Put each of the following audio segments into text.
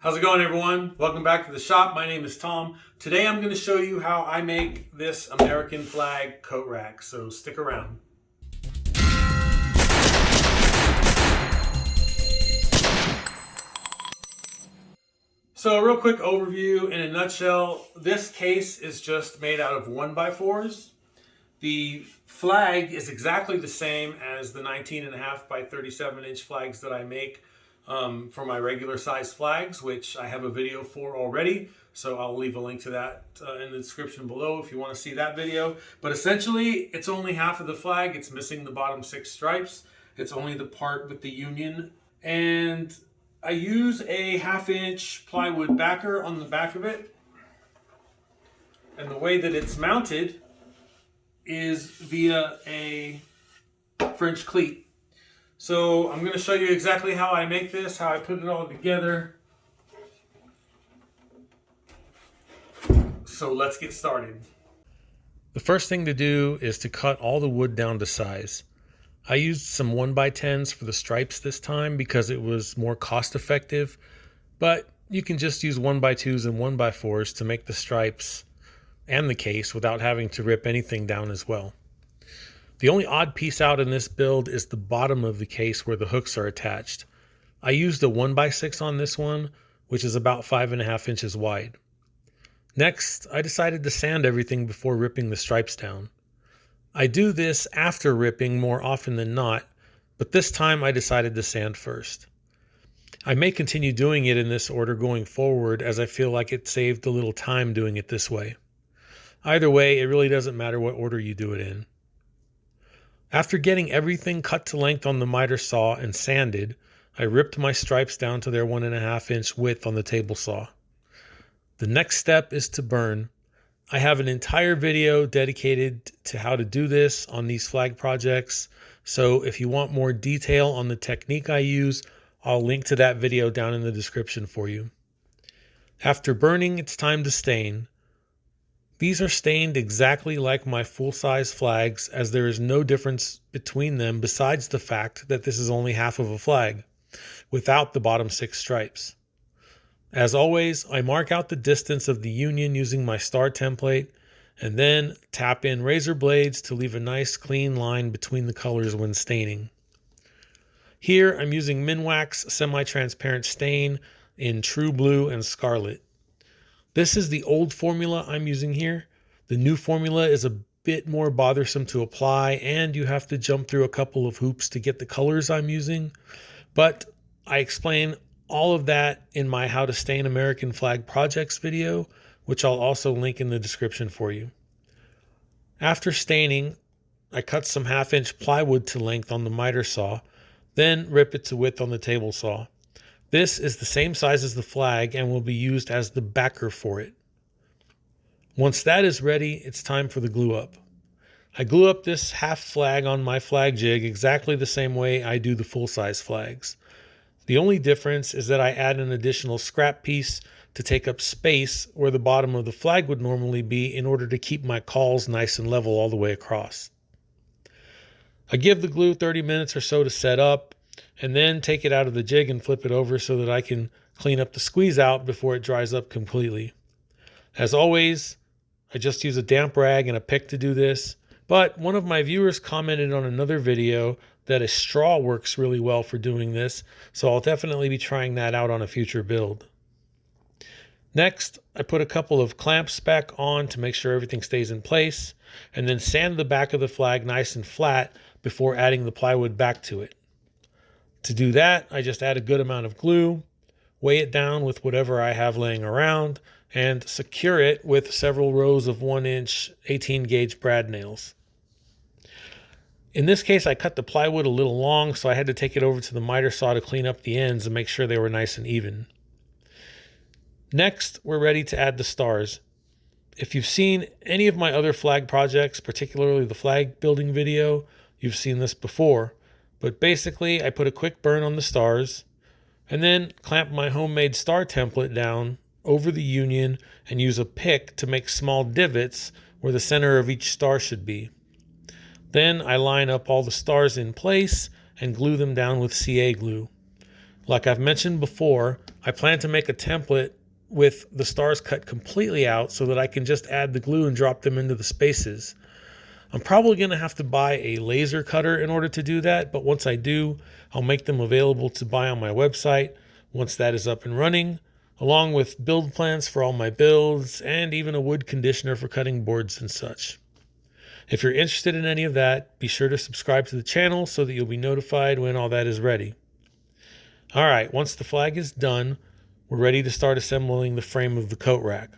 How's it going, everyone? Welcome back to the shop. My name is Tom. Today I'm going to show you how I make this American flag coat rack, so stick around. So a real quick overview in a nutshell, this case is just made out of 1x4s. The flag is exactly the same as the 19.5 by 37 inch flags that I make for my regular size flags, which I have a video for already. So I'll leave a link to that in the description below if you want to see that video. But essentially, it's only half of the flag. It's missing the bottom 6 stripes. It's only the part with the union. And I use a 1/2 inch plywood backer on the back of it. And the way that it's mounted is via a French cleat. So I'm going to show you exactly how I make this, how I put it all together. So let's get started. The first thing to do is to cut all the wood down to size. I used some 1x10s for the stripes this time because it was more cost effective, but you can just use 1x2s and 1x4s to make the stripes and the case without having to rip anything down as well. The only odd piece out in this build is the bottom of the case where the hooks are attached. I used a 1x6 on this one, which is about 5.5 inches wide. Next, I decided to sand everything before ripping the stripes down. I do this after ripping more often than not, but this time I decided to sand first. I may continue doing it in this order going forward as I feel like it saved a little time doing it this way. Either way, it really doesn't matter what order you do it in. After getting everything cut to length on the miter saw and sanded, I ripped my stripes down to their 1.5 inch width on the table saw. The next step is to burn. I have an entire video dedicated to how to do this on these flag projects, so if you want more detail on the technique I use, I'll link to that video down in the description for you. After burning, it's time to stain. These are stained exactly like my full-size flags, as there is no difference between them besides the fact that this is only half of a flag, without the bottom 6 stripes. As always, I mark out the distance of the union using my star template, and then tap in razor blades to leave a nice clean line between the colors when staining. Here I'm using Minwax semi-transparent stain in true blue and scarlet. This is the old formula I'm using here. The new formula is a bit more bothersome to apply, and you have to jump through a couple of hoops to get the colors I'm using, but I explain all of that in my How to Stain American Flag Projects video, which I'll also link in the description for you. After staining, I cut some 1/2 inch plywood to length on the miter saw, then rip it to width on the table saw. This is the same size as the flag and will be used as the backer for it. Once that is ready, it's time for the glue up. I glue up this half flag on my flag jig exactly the same way I do the full-size flags. The only difference is that I add an additional scrap piece to take up space where the bottom of the flag would normally be in order to keep my cawls nice and level all the way across. I give the glue 30 minutes or so to set up, and then take it out of the jig and flip it over so that I can clean up the squeeze out before it dries up completely. As always, I just use a damp rag and a pick to do this, but one of my viewers commented on another video that a straw works really well for doing this, so I'll definitely be trying that out on a future build. Next, I put a couple of clamps back on to make sure everything stays in place, and then sand the back of the flag nice and flat before adding the plywood back to it. To do that, I just add a good amount of glue, weigh it down with whatever I have laying around, and secure it with several rows of 1 inch 18 gauge brad nails. In this case, I cut the plywood a little long, so I had to take it over to the miter saw to clean up the ends and make sure they were nice and even. Next, we're ready to add the stars. If you've seen any of my other flag projects, particularly the flag building video, you've seen this before. But basically, I put a quick burn on the stars, and then clamp my homemade star template down over the union and use a pick to make small divots where the center of each star should be. Then I line up all the stars in place and glue them down with CA glue. Like I've mentioned before, I plan to make a template with the stars cut completely out so that I can just add the glue and drop them into the spaces. I'm probably going to have to buy a laser cutter in order to do that, but once I do, I'll make them available to buy on my website once that is up and running, along with build plans for all my builds and even a wood conditioner for cutting boards and such. If you're interested in any of that, be sure to subscribe to the channel so that you'll be notified when all that is ready. All right, once the flag is done, we're ready to start assembling the frame of the coat rack.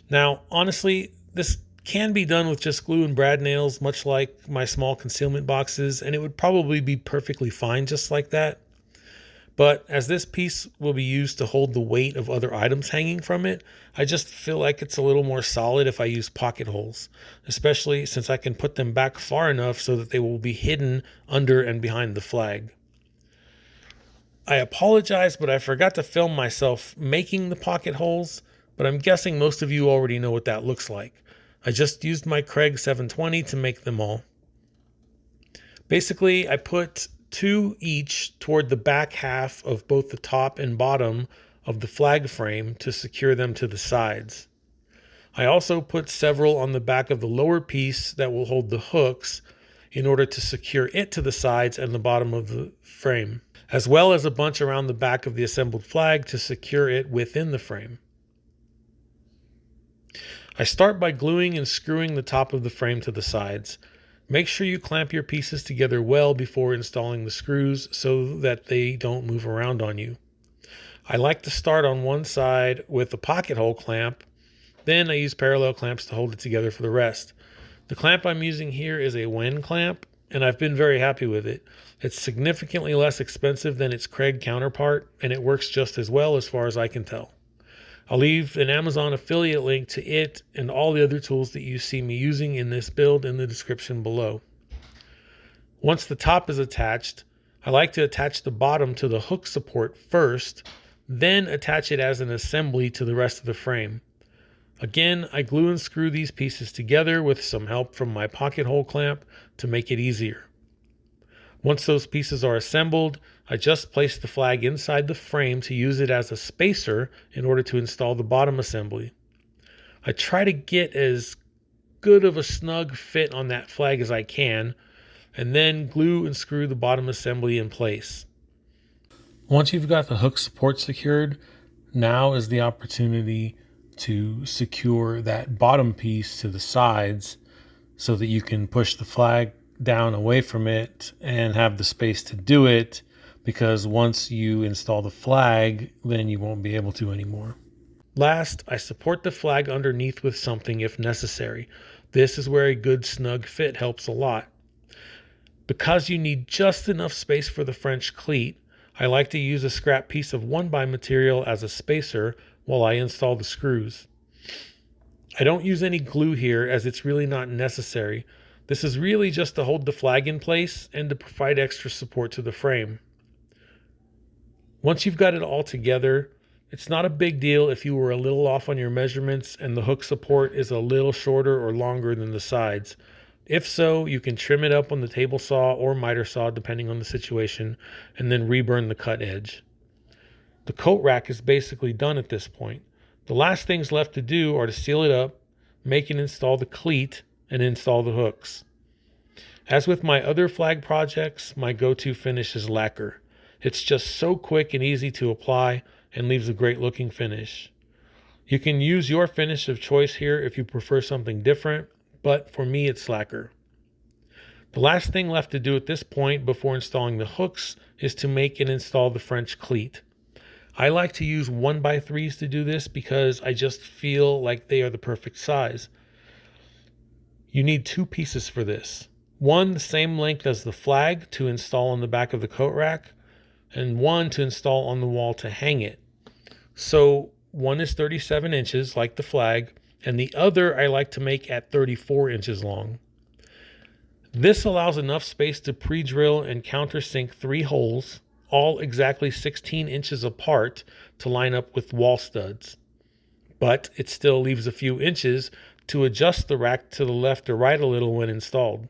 Now, honestly, this can be done with just glue and brad nails, much like my small concealment boxes, and it would probably be perfectly fine just like that. But as this piece will be used to hold the weight of other items hanging from it, I just feel like it's a little more solid if I use pocket holes, especially since I can put them back far enough so that they will be hidden under and behind the flag. I apologize, but I forgot to film myself making the pocket holes, but I'm guessing most of you already know what that looks like. I just used my Kreg 720 to make them all. Basically, I put 2 each toward the back half of both the top and bottom of the flag frame to secure them to the sides. I also put several on the back of the lower piece that will hold the hooks in order to secure it to the sides and the bottom of the frame, as well as a bunch around the back of the assembled flag to secure it within the frame. I start by gluing and screwing the top of the frame to the sides. Make sure you clamp your pieces together well before installing the screws so that they don't move around on you. I like to start on one side with a pocket hole clamp, then I use parallel clamps to hold it together for the rest. The clamp I'm using here is a Wen clamp, and I've been very happy with it. It's significantly less expensive than its Kreg counterpart, and it works just as well as far as I can tell. I'll leave an Amazon affiliate link to it and all the other tools that you see me using in this build in the description below. Once the top is attached, I like to attach the bottom to the hook support first, then attach it as an assembly to the rest of the frame. Again, I glue and screw these pieces together with some help from my pocket hole clamp to make it easier. Once those pieces are assembled, I just place the flag inside the frame to use it as a spacer in order to install the bottom assembly. I try to get as good of a snug fit on that flag as I can, and then glue and screw the bottom assembly in place. Once you've got the hook support secured, now is the opportunity to secure that bottom piece to the sides so that you can push the flag down away from it and have the space to do it, because once you install the flag, then you won't be able to anymore. Last, I support the flag underneath with something if necessary. This is where a good snug fit helps a lot. Because you need just enough space for the French cleat, I like to use a scrap piece of 1x material as a spacer while I install the screws. I don't use any glue here as it's really not necessary. This is really just to hold the flag in place and to provide extra support to the frame. Once you've got it all together, it's not a big deal if you were a little off on your measurements and the hook support is a little shorter or longer than the sides. If so, you can trim it up on the table saw or miter saw depending on the situation, and then reburn the cut edge. The coat rack is basically done at this point. The last things left to do are to seal it up, make and install the cleat, and install the hooks. As with my other flag projects, my go-to finish is lacquer. It's just so quick and easy to apply and leaves a great looking finish. You can use your finish of choice here if you prefer something different, but for me it's lacquer. The last thing left to do at this point before installing the hooks is to make and install the French cleat. I like to use 1x3s to do this because I just feel like they are the perfect size. You need 2 pieces for this. One the same length as the flag to install on the back of the coat rack, and one to install on the wall to hang it. So one is 37 inches like the flag, and the other I like to make at 34 inches long. This allows enough space to pre-drill and countersink 3 holes, all exactly 16 inches apart, to line up with wall studs. But it still leaves a few inches to adjust the rack to the left or right a little when installed.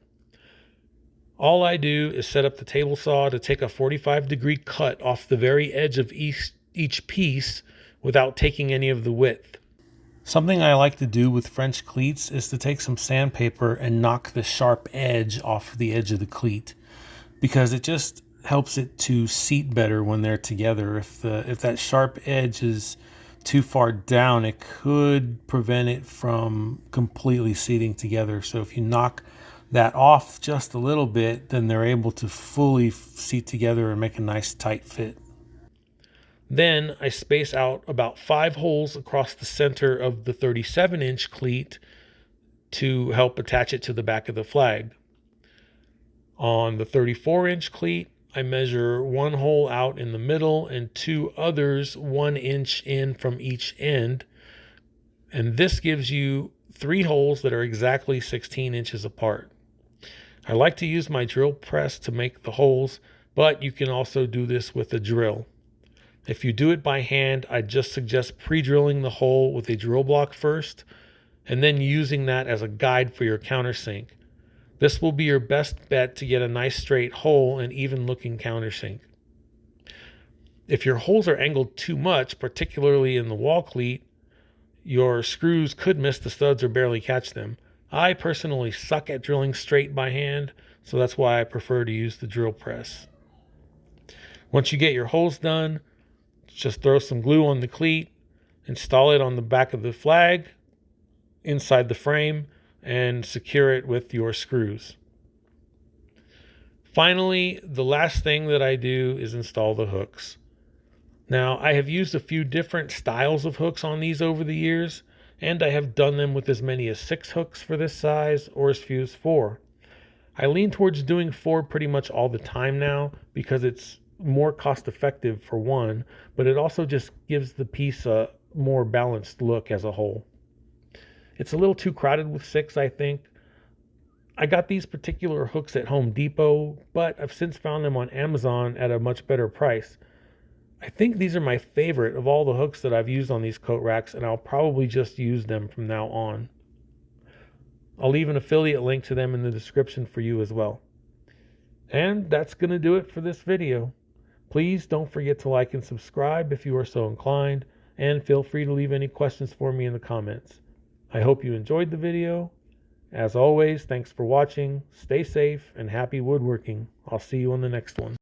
All I do is set up the table saw to take a 45-degree cut off the very edge of each piece without taking any of the width. Something I like to do with French cleats is to take some sandpaper and knock the sharp edge off the edge of the cleat, because it just helps it to seat better when they're together. If that sharp edge is too far down, it could prevent it from completely seating together. So if you knock that off just a little bit, then they're able to fully seat together and make a nice tight fit. Then I space out about 5 holes across the center of the 37-inch cleat to help attach it to the back of the flag. On the 34-inch cleat, I measure 1 hole out in the middle and 2 others 1 inch in from each end. And this gives you 3 holes that are exactly 16 inches apart. I like to use my drill press to make the holes, but you can also do this with a drill. If you do it by hand, I just suggest pre-drilling the hole with a drill block first, and then using that as a guide for your countersink. This will be your best bet to get a nice straight hole and even looking countersink. If your holes are angled too much, particularly in the wall cleat, your screws could miss the studs or barely catch them. I personally suck at drilling straight by hand, so that's why I prefer to use the drill press. Once you get your holes done, just throw some glue on the cleat, install it on the back of the flag, inside the frame, and secure it with your screws. Finally, the last thing that I do is install the hooks. Now, I have used a few different styles of hooks on these over the years, and I have done them with as many as 6 hooks for this size or as few as 4. I lean towards doing 4 pretty much all the time now because it's more cost effective for one, but it also just gives the piece a more balanced look as a whole. It's a little too crowded with 6, I think. I got these particular hooks at Home Depot, but I've since found them on Amazon at a much better price. I think these are my favorite of all the hooks that I've used on these coat racks, and I'll probably just use them from now on. I'll leave an affiliate link to them in the description for you as well. And that's going to do it for this video. Please don't forget to like and subscribe if you are so inclined, and feel free to leave any questions for me in the comments. I hope you enjoyed the video. As always, thanks for watching. Stay safe and happy woodworking. I'll see you on the next one.